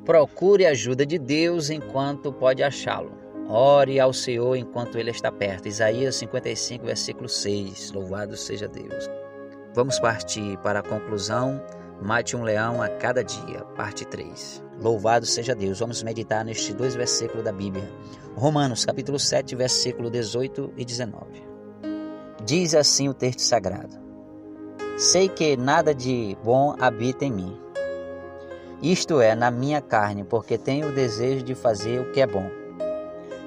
Procure a ajuda de Deus enquanto pode achá-lo. Ore ao Senhor enquanto Ele está perto. Isaías 55, versículo 6. Louvado seja Deus. Vamos partir para a conclusão. Mate um leão a cada dia, parte 3. Louvado seja Deus. Vamos meditar nestes 2 versículos da Bíblia. Romanos, capítulo 7, versículo 18 e 19. Diz assim o texto sagrado: sei que nada de bom habita em mim, isto é, na minha carne, porque tenho o desejo de fazer o que é bom,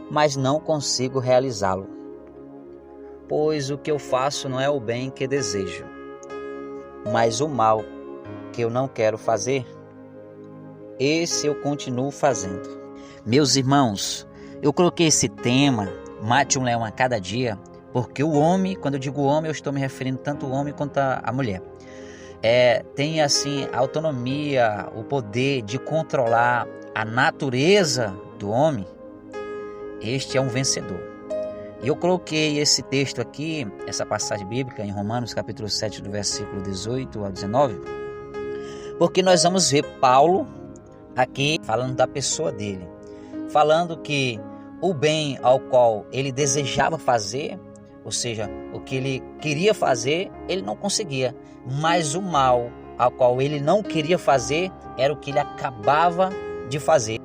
mas não consigo realizá-lo. Pois o que eu faço não é o bem que desejo, mas o mal que eu não quero fazer, esse eu continuo fazendo. Meus irmãos, eu coloquei esse tema, mate um leão a cada dia, porque o homem, quando eu digo homem, eu estou me referindo tanto ao homem quanto à mulher. Tem assim a autonomia, o poder de controlar a natureza do homem. Este é um vencedor. E eu coloquei esse texto aqui, essa passagem bíblica em Romanos capítulo 7, do versículo 18 ao 19, porque nós vamos ver Paulo aqui falando da pessoa dele, falando que o bem ao qual ele desejava fazer, ou seja, o que ele queria fazer, ele não conseguia. Mas o mal ao qual ele não queria fazer era o que ele acabava de fazer.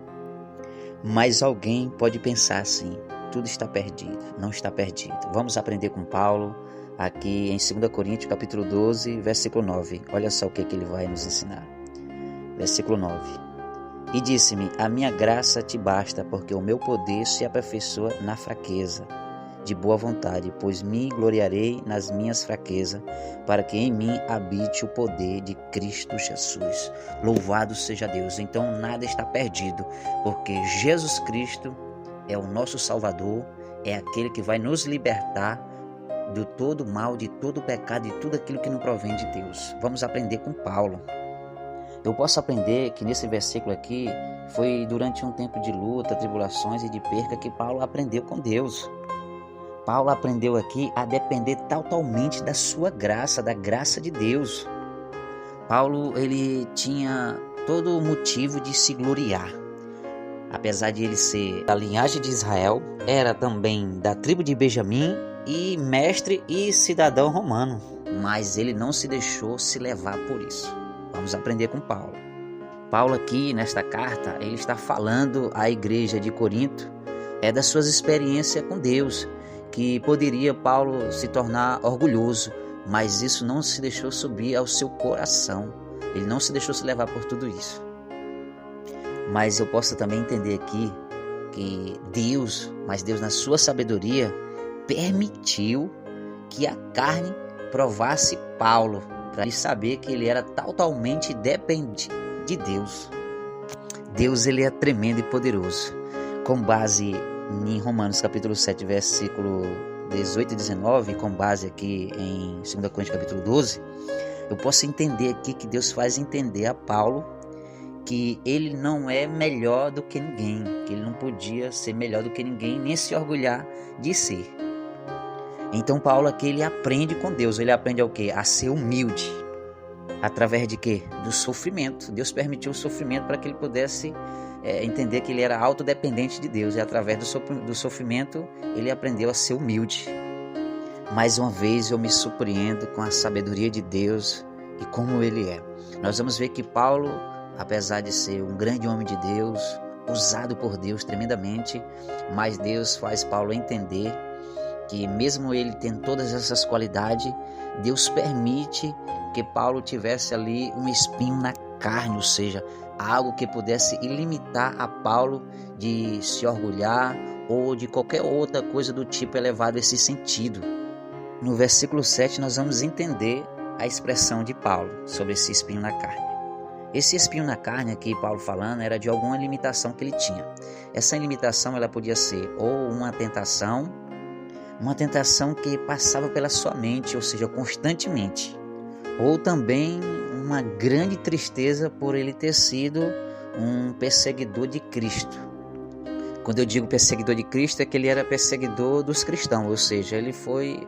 Mas alguém pode pensar assim: tudo está perdido. Não está perdido. Vamos aprender com Paulo aqui em 2 Coríntios capítulo 12, versículo 9. Olha só o que ele vai nos ensinar. Versículo 9. E disse-me: a minha graça te basta, porque o meu poder se aperfeiçoa na fraqueza. De boa vontade, pois me gloriarei nas minhas fraquezas, para que em mim habite o poder de Cristo Jesus. Louvado seja Deus. Então nada está perdido, porque Jesus Cristo é o nosso Salvador, é aquele que vai nos libertar de todo mal, de todo pecado, de tudo aquilo que não provém de Deus. Vamos aprender com Paulo. Eu posso aprender que nesse versículo aqui foi durante um tempo de luta, tribulações e de perca que Paulo aprendeu com Deus. Paulo aprendeu aqui a depender totalmente da sua graça, da graça de Deus. Paulo, ele tinha todo o motivo de se gloriar. Apesar de ele ser da linhagem de Israel, era também da tribo de Benjamim e mestre e cidadão romano. Mas ele não se deixou se levar por isso. Vamos aprender com Paulo. Paulo aqui, nesta carta, ele está falando à igreja de Corinto das suas experiências com Deus, que poderia Paulo se tornar orgulhoso, mas isso não se deixou subir ao seu coração. Ele não se deixou se levar por tudo isso. Mas eu posso também entender aqui que Deus na sua sabedoria, permitiu que a carne provasse Paulo, para ele saber que ele era totalmente dependente de Deus. Deus, ele é tremendo e poderoso. Com base em Romanos capítulo 7, versículo 18 e 19, com base aqui em 2 Coríntios capítulo 12, eu posso entender aqui que Deus faz entender a Paulo que ele não é melhor do que ninguém, que ele não podia ser melhor do que ninguém, nem se orgulhar de ser. Então Paulo aqui, ele aprende com Deus, ele aprende ao quê? A ser humilde. Através de quê? Do sofrimento. Deus permitiu o sofrimento para que ele pudesse entender que ele era autodependente de Deus, e através do sofrimento ele aprendeu a ser humilde. Mais uma vez eu me surpreendo com a sabedoria de Deus e como ele é. Nós vamos ver que Paulo, apesar de ser um grande homem de Deus, usado por Deus tremendamente, mas Deus faz Paulo entender que mesmo ele tendo todas essas qualidades, Deus permite que Paulo tivesse ali um espinho na carne, ou seja, algo que pudesse limitar a Paulo de se orgulhar ou de qualquer outra coisa do tipo elevado esse sentido. No versículo 7 nós vamos entender a expressão de Paulo sobre esse espinho na carne. Esse espinho na carne aqui, Paulo falando, era de alguma limitação que ele tinha. Essa limitação, ela podia ser ou uma tentação que passava pela sua mente, ou seja, constantemente, ou também uma grande tristeza por ele ter sido um perseguidor de Cristo. Quando eu digo perseguidor de Cristo, é que ele era perseguidor dos cristãos, ou seja, ele foi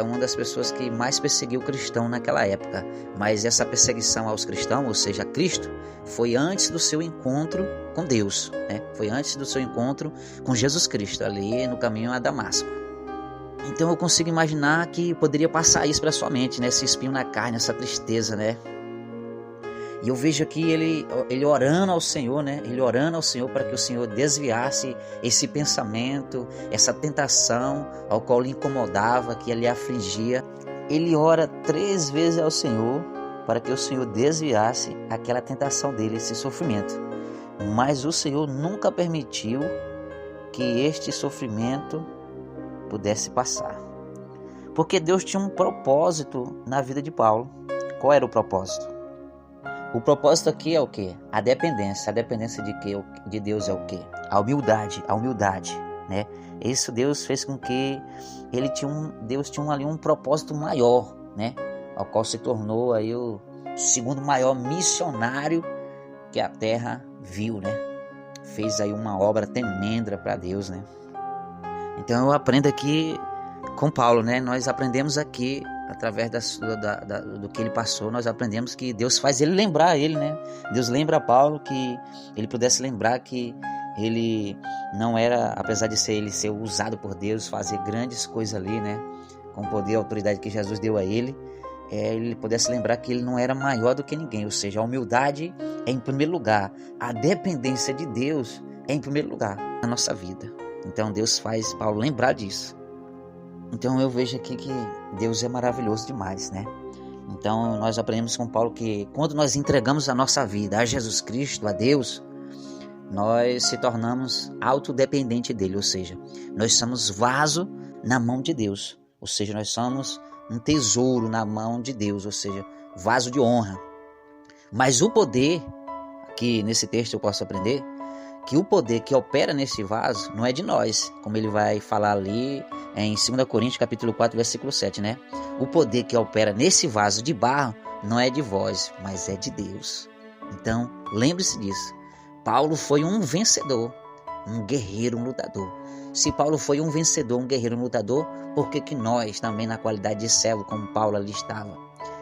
uma das pessoas que mais perseguiu o cristão naquela época. Mas essa perseguição aos cristãos, ou seja, a Cristo, foi antes do seu encontro com Deus, né? Foi antes do seu encontro com Jesus Cristo, ali no caminho a Damasco. Então eu consigo imaginar que poderia passar isso para sua mente, né? Esse espinho na carne, essa tristeza, né? E eu vejo aqui ele orando ao Senhor, né? Ele orando ao Senhor para que o Senhor desviasse esse pensamento, essa tentação ao qual lhe incomodava, que lhe afligia. Ele ora 3 vezes ao Senhor para que o Senhor desviasse aquela tentação dele, esse sofrimento. Mas o Senhor nunca permitiu que este sofrimento pudesse passar. Porque Deus tinha um propósito na vida de Paulo. Qual era o propósito? O propósito aqui é o quê? A dependência. A dependência de quê? De Deus é o quê? A humildade, né? Isso Deus fez com que Deus tinha ali um propósito maior, né? Ao qual se tornou aí o segundo maior missionário que a terra viu, né? Fez aí uma obra tremenda para Deus, né? Então eu aprendo aqui com Paulo, né? Nós aprendemos aqui através do que ele passou, nós aprendemos que Deus faz ele lembrar ele, né? Deus lembra a Paulo que ele pudesse lembrar que ele não era, apesar de ele ser usado por Deus, fazer grandes coisas ali, né? Com o poder e a autoridade que Jesus deu a ele, ele pudesse lembrar que ele não era maior do que ninguém, ou seja, a humildade é em primeiro lugar, a dependência de Deus é em primeiro lugar na nossa vida. Então Deus faz Paulo lembrar disso. Então eu vejo aqui que Deus é maravilhoso demais, né? Então nós aprendemos com Paulo que quando nós entregamos a nossa vida a Jesus Cristo, a Deus, nós se tornamos autodependentes dele, ou seja, nós somos vaso na mão de Deus, ou seja, nós somos um tesouro na mão de Deus, ou seja, vaso de honra. Mas o poder, aqui nesse texto eu posso aprender, que o poder que opera nesse vaso não é de nós, como ele vai falar ali em 2 Coríntios capítulo 4, versículo 7, né? O poder que opera nesse vaso de barro não é de vós, mas é de Deus. Então, lembre-se disso. Paulo foi um vencedor, um guerreiro, um lutador. Se Paulo foi um vencedor, um guerreiro, um lutador, por que nós também, na qualidade de servo, como Paulo ali estava,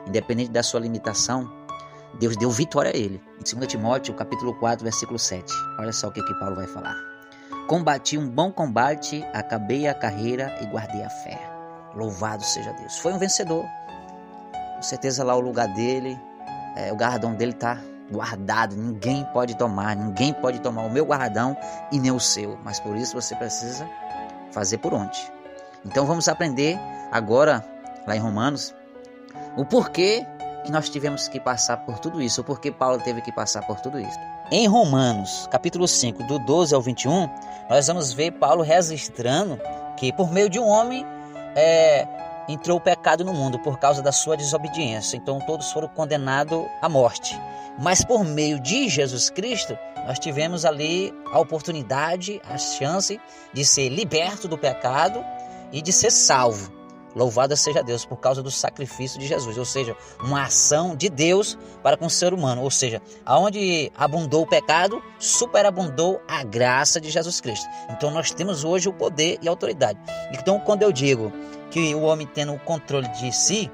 independente da sua limitação, Deus deu vitória a ele. Em 2 Timóteo, capítulo 4, versículo 7. Olha só o que Paulo vai falar. Combati um bom combate, acabei a carreira e guardei a fé. Louvado seja Deus. Foi um vencedor. Com certeza lá o lugar dele, o galardão dele está guardado. Ninguém pode tomar o meu galardão e nem o seu. Mas por isso você precisa fazer por onde. Então vamos aprender agora, lá em Romanos, o porquê que nós tivemos que passar por tudo isso, o porquê Paulo teve que passar por tudo isso. Em Romanos, capítulo 5, do 12 ao 21, nós vamos ver Paulo registrando que por meio de um homem entrou o pecado no mundo por causa da sua desobediência. Então todos foram condenados à morte. Mas por meio de Jesus Cristo, nós tivemos ali a oportunidade, a chance de ser liberto do pecado e de ser salvo. Louvado seja Deus por causa do sacrifício de Jesus, ou seja, uma ação de Deus para com o ser humano, ou seja, aonde abundou o pecado, superabundou a graça de Jesus Cristo. Então nós temos hoje o poder e a autoridade. Então quando eu digo que o homem tendo o controle de si,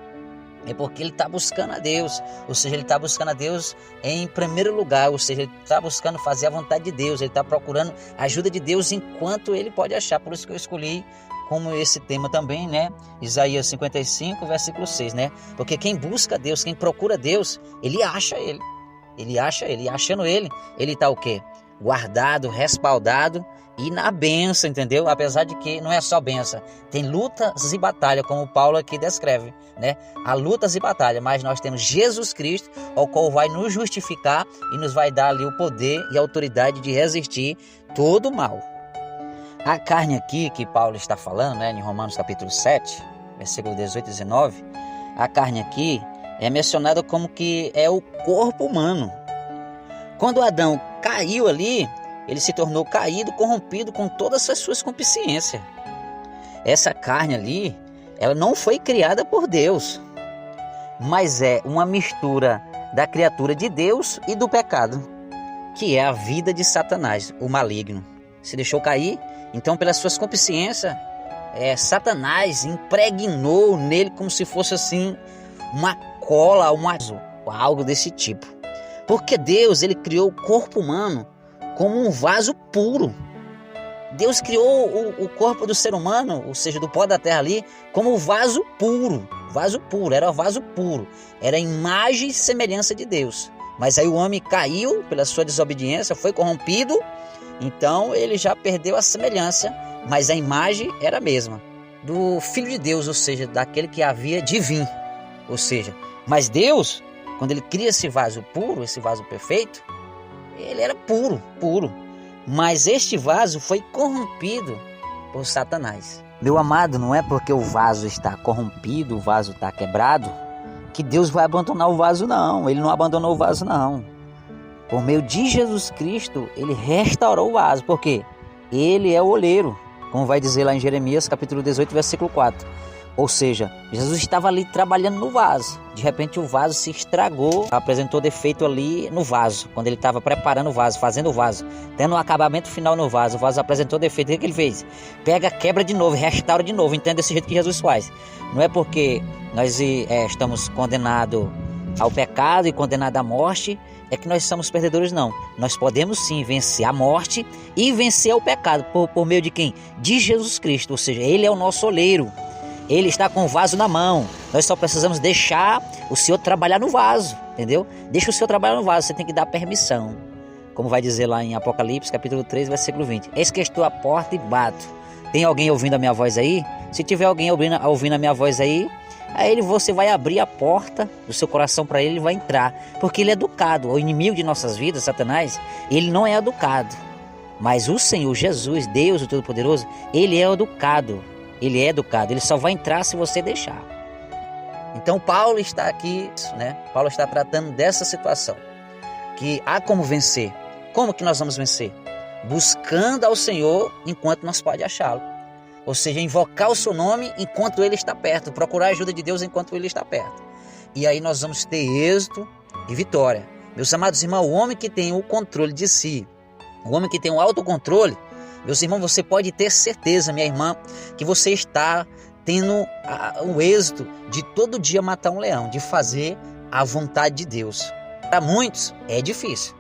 é porque ele está buscando a Deus, ou seja, ele está buscando a Deus em primeiro lugar, ou seja, ele está buscando fazer a vontade de Deus, ele está procurando a ajuda de Deus enquanto ele pode achar. Por isso que eu escolhi como esse tema também, né? Isaías 55, versículo 6, né? Porque quem busca Deus, quem procura Deus, ele acha ele. Ele acha ele. E achando ele, ele está o quê? Guardado, respaldado e na bênção, entendeu? Apesar de que não é só bênção. Tem lutas e batalhas, como Paulo aqui descreve, né? Há lutas e batalhas, mas nós temos Jesus Cristo, ao qual vai nos justificar e nos vai dar ali o poder e a autoridade de resistir todo o mal. A carne aqui que Paulo está falando, né, em Romanos capítulo 7, versículo 18 e 19, a carne aqui é mencionada como que é o corpo humano. Quando Adão caiu ali, ele se tornou caído, corrompido com todas as suas concupiscências. Essa carne ali, ela não foi criada por Deus, mas é uma mistura da criatura de Deus e do pecado, que é a vida de Satanás, o maligno. se deixou cair. Então, pelas suas concupiscências, Satanás impregnou nele como se fosse assim uma cola, algo desse tipo. Porque Deus, ele criou o corpo humano como um vaso puro. Deus criou o corpo do ser humano, ou seja, do pó da terra ali, como vaso puro. Vaso puro, era vaso puro. Era a imagem e semelhança de Deus. Mas aí o homem caiu pela sua desobediência, foi corrompido. Então ele já perdeu a semelhança, mas a imagem era a mesma. Do Filho de Deus, ou seja, daquele que havia de vir. Ou seja, mas Deus, quando ele cria esse vaso puro, esse vaso perfeito, ele era puro, puro. Mas este vaso foi corrompido por Satanás. Meu amado, não é porque o vaso está corrompido, o vaso está quebrado, que Deus vai abandonar o vaso, não. Ele não abandonou o vaso, não. Por meio de Jesus Cristo, ele restaurou o vaso. Por quê? Ele é o oleiro, como vai dizer lá em Jeremias, capítulo 18, versículo 4. Ou seja, Jesus estava ali trabalhando no vaso. De repente o vaso se estragou, apresentou defeito ali no vaso. Quando ele estava preparando o vaso, fazendo o vaso, tendo um acabamento final no vaso, o vaso apresentou defeito. O que ele fez? Pega, quebra de novo, restaura de novo. Entende desse jeito que Jesus faz. Não é porque nós estamos condenados ao pecado e condenados à morte, é que nós somos perdedores, não. Nós podemos sim vencer a morte e vencer o pecado. Por meio de quem? De Jesus Cristo. Ou seja, ele é o nosso oleiro. Ele está com o vaso na mão. Nós só precisamos deixar o Senhor trabalhar no vaso, entendeu? Deixa o Senhor trabalhar no vaso, você tem que dar permissão. Como vai dizer lá em Apocalipse, capítulo 3, versículo 20. Eis que estou à porta e bato. Tem alguém ouvindo a minha voz aí? Se tiver alguém ouvindo a minha voz aí, você vai abrir a porta do seu coração para ele vai entrar. Porque ele é educado. O inimigo de nossas vidas, Satanás, ele não é educado. Mas o Senhor Jesus, Deus, o Todo-Poderoso, ele é educado. Ele é educado, ele só vai entrar se você deixar. Então Paulo está aqui, né? Paulo está tratando dessa situação. Que há como vencer. Como que nós vamos vencer? Buscando ao Senhor enquanto nós pode achá-lo. Ou seja, invocar o seu nome enquanto ele está perto. Procurar a ajuda de Deus enquanto ele está perto. E aí nós vamos ter êxito e vitória. Meus amados irmãos, o homem que tem o controle de si, o homem que tem o autocontrole, meus irmãos, você pode ter certeza, minha irmã, que você está tendo o êxito de todo dia matar um leão, de fazer a vontade de Deus. Para muitos é difícil,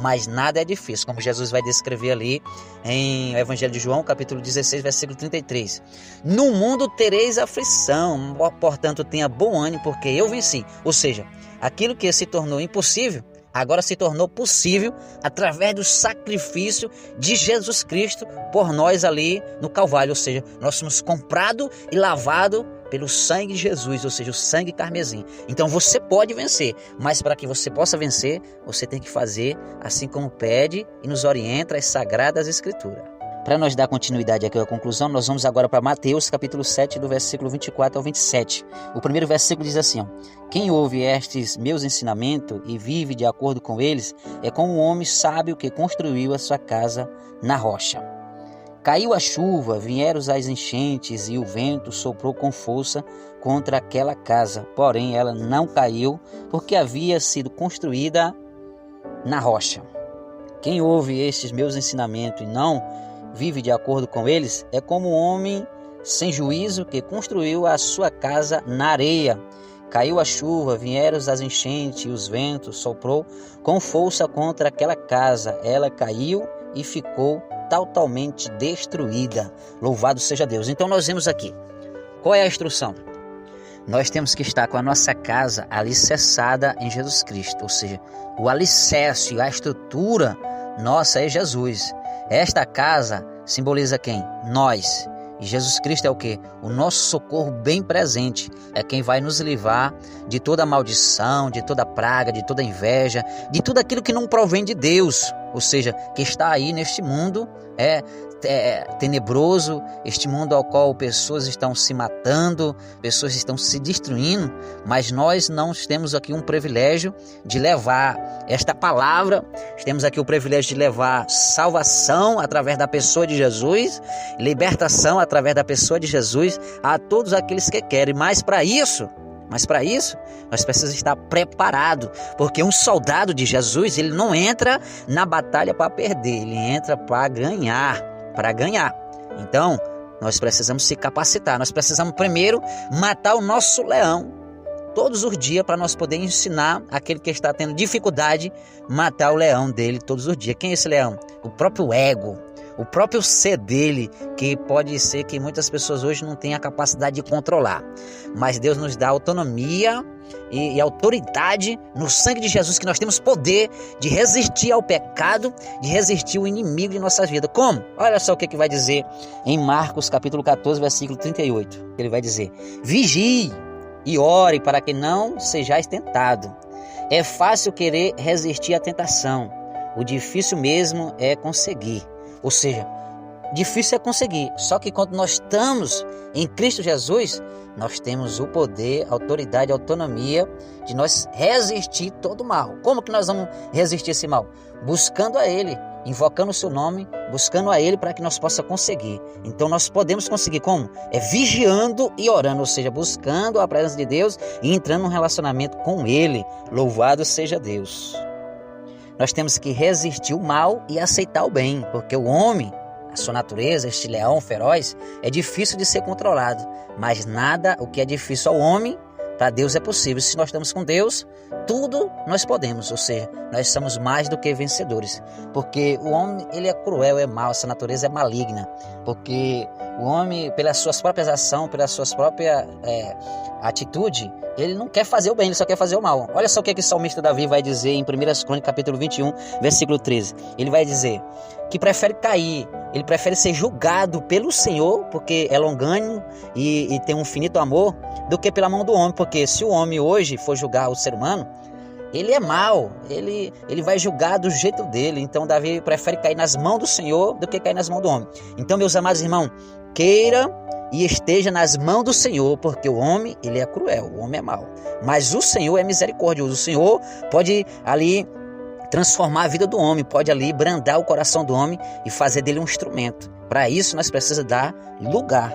mas nada é difícil, como Jesus vai descrever ali em Evangelho de João, capítulo 16, versículo 33. No mundo tereis aflição, portanto tenha bom ânimo, porque eu venci. Ou seja, aquilo que se tornou impossível, agora se tornou possível através do sacrifício de Jesus Cristo por nós ali no Calvário. Ou seja, nós somos comprados e lavados pelo sangue de Jesus, ou seja, o sangue carmesim. Então você pode vencer, mas para que você possa vencer, você tem que fazer assim como pede e nos orienta as Sagradas Escrituras. Para nós dar continuidade aqui à conclusão, nós vamos agora para Mateus, capítulo 7, do versículo 24 ao 27. O primeiro versículo diz assim, ó, quem ouve estes meus ensinamentos e vive de acordo com eles, é como um homem sábio que construiu a sua casa na rocha. Caiu a chuva, vieram as enchentes e o vento soprou com força contra aquela casa. Porém, ela não caiu, porque havia sido construída na rocha. Quem ouve estes meus ensinamentos e não vive de acordo com eles, é como um homem sem juízo que construiu a sua casa na areia. Caiu a chuva, vieram as enchentes e os ventos soprou com força contra aquela casa. Ela caiu e ficou totalmente destruída. Louvado seja Deus. Então nós vemos aqui, qual é a instrução? Nós temos que estar com a nossa casa alicerçada em Jesus Cristo, ou seja, o alicerce, a estrutura nossa é Jesus. Esta casa simboliza quem? Nós. E Jesus Cristo é o quê? O nosso socorro bem presente. É quem vai nos livrar de toda maldição, de toda praga, de toda inveja, de tudo aquilo que não provém de Deus. Ou seja, que está aí neste mundo tenebroso, este mundo ao qual pessoas estão se matando, pessoas estão se destruindo, mas nós não temos aqui um privilégio de levar esta palavra, temos aqui o privilégio de levar salvação através da pessoa de Jesus, libertação através da pessoa de Jesus a todos aqueles que querem, mas para isso Mas para isso, nós precisamos estar preparados, porque um soldado de Jesus, ele não entra na batalha para perder, ele entra para ganhar, Então, nós precisamos se capacitar, nós precisamos primeiro matar o nosso leão, todos os dias, para nós poder ensinar aquele que está tendo dificuldade, matar o leão dele todos os dias. Quem é esse leão? O próprio ego, o próprio ser dele, que pode ser que muitas pessoas hoje não tenham a capacidade de controlar. Mas Deus nos dá autonomia e autoridade no sangue de Jesus, que nós temos poder de resistir ao pecado, de resistir ao inimigo de nossa vida. Como? Olha só o que vai dizer em Marcos capítulo 14, versículo 38. Ele vai dizer: vigie e ore para que não sejais tentado. É fácil querer resistir à tentação, o difícil mesmo é conseguir. Ou seja, difícil é conseguir, só que quando nós estamos em Cristo Jesus, nós temos o poder, a autoridade, a autonomia de nós resistir todo o mal. Como que nós vamos resistir esse mal? Buscando a Ele, invocando o seu nome, buscando a Ele para que nós possamos conseguir. Então nós podemos conseguir como? É vigiando e orando, ou seja, buscando a presença de Deus e entrando num relacionamento com Ele. Louvado seja Deus. Nós temos que resistir o mal e aceitar o bem, porque o homem, a sua natureza, este leão feroz, é difícil de ser controlado, mas nada o que é difícil ao homem, para Deus é possível. Se nós estamos com Deus, tudo nós podemos, ou seja, nós somos mais do que vencedores, porque o homem, ele é cruel, é mau, essa natureza é maligna, porque o homem, pelas suas próprias ações, pelas suas próprias atitudes, ele não quer fazer o bem, ele só quer fazer o mal. Olha só o que o salmista Davi vai dizer em 1 Crônicas, capítulo 21, versículo 13. Ele vai dizer que prefere cair, ele prefere ser julgado pelo Senhor, porque é longânimo e tem um infinito amor, do que pela mão do homem, porque se o homem hoje for julgar o ser humano, ele é mau, ele vai julgar do jeito dele. Então Davi prefere cair nas mãos do Senhor do que cair nas mãos do homem. Então, meus amados irmãos, queira e esteja nas mãos do Senhor, porque o homem, ele é cruel, o homem é mau, mas o Senhor é misericordioso. O Senhor pode ali transformar a vida do homem, pode ali brandar o coração do homem e fazer dele um instrumento. Para isso nós precisamos dar lugar.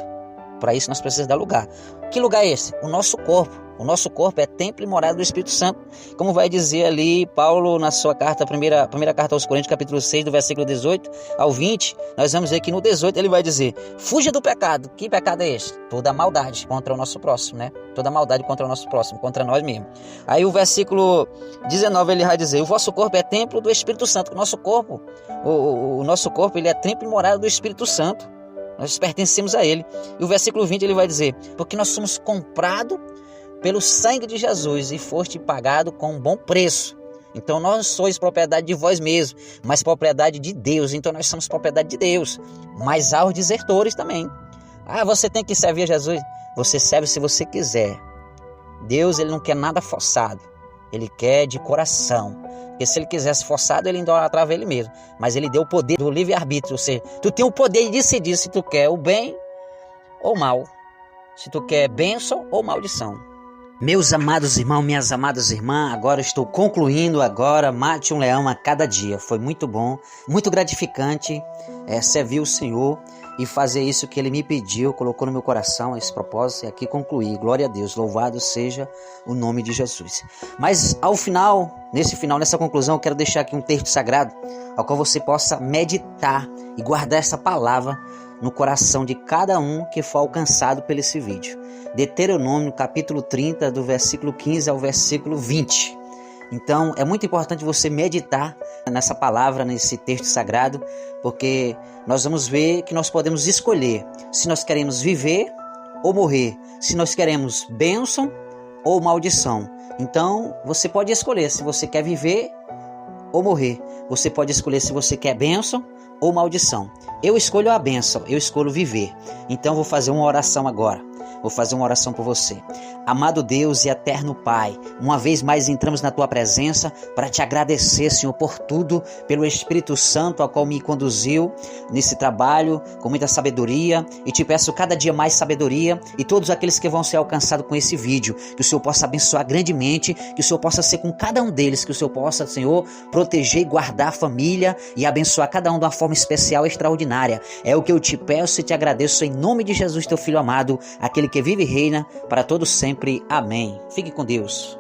Que lugar é esse? O nosso corpo. O nosso corpo é templo e morada do Espírito Santo. Como vai dizer ali Paulo na sua carta, primeira carta aos Coríntios, capítulo 6, do versículo 18 ao 20. Nós vamos ver que no 18 ele vai dizer: fuja do pecado. Que pecado é este? Toda maldade contra o nosso próximo, né? Toda maldade contra o nosso próximo, contra nós mesmos. Aí o versículo 19 ele vai dizer: o vosso corpo é templo do Espírito Santo. O nosso corpo, o nosso corpo, ele é templo e morada do Espírito Santo. Nós pertencemos a Ele. E o versículo 20 ele vai dizer: porque nós somos comprados pelo sangue de Jesus e foste pagado com um bom preço. Então nós não sois propriedade de vós mesmos, mas propriedade de Deus. Então nós somos propriedade de Deus. Mas há os desertores também. Você tem que servir a Jesus. Você serve se você quiser. Deus, ele não quer nada forçado. Ele quer de coração. Porque se ele quisesse forçado, ele idolatrava ele mesmo. Mas ele deu o poder do livre-arbítrio. Ou seja, tu tem o poder de decidir se tu quer o bem ou o mal. Se tu quer bênção ou maldição. Meus amados irmãos, minhas amadas irmãs, agora estou concluindo Mate um Leão a Cada Dia. Foi muito bom, muito gratificante servir o Senhor e fazer isso que Ele me pediu, colocou no meu coração esse propósito e aqui concluir. Glória a Deus, louvado seja o nome de Jesus. Mas ao final, nessa conclusão, eu quero deixar aqui um texto sagrado ao qual você possa meditar e guardar essa palavra no coração de cada um que for alcançado por esse vídeo. Deuteronômio, capítulo 30, do versículo 15 ao versículo 20. Então, é muito importante você meditar nessa palavra, nesse texto sagrado, porque nós vamos ver que nós podemos escolher se nós queremos viver ou morrer, se nós queremos bênção ou maldição. Então, você pode escolher se você quer viver ou morrer. Você pode escolher se você quer bênção ou maldição. Eu escolho a bênção, eu escolho viver. Então, vou fazer uma oração agora. Vou fazer uma oração por você. Amado Deus e eterno Pai, uma vez mais entramos na Tua presença para Te agradecer, Senhor, por tudo, pelo Espírito Santo ao qual me conduziu nesse trabalho com muita sabedoria, e Te peço cada dia mais sabedoria e todos aqueles que vão ser alcançados com esse vídeo, que o Senhor possa abençoar grandemente, que o Senhor possa ser com cada um deles, que o Senhor possa, Senhor, proteger e guardar a família e abençoar cada um de uma forma especial e extraordinária. É o que eu Te peço e Te agradeço em nome de Jesus, Teu Filho amado, aquele aquele que vive e reina para todos sempre. Amém. Fique com Deus.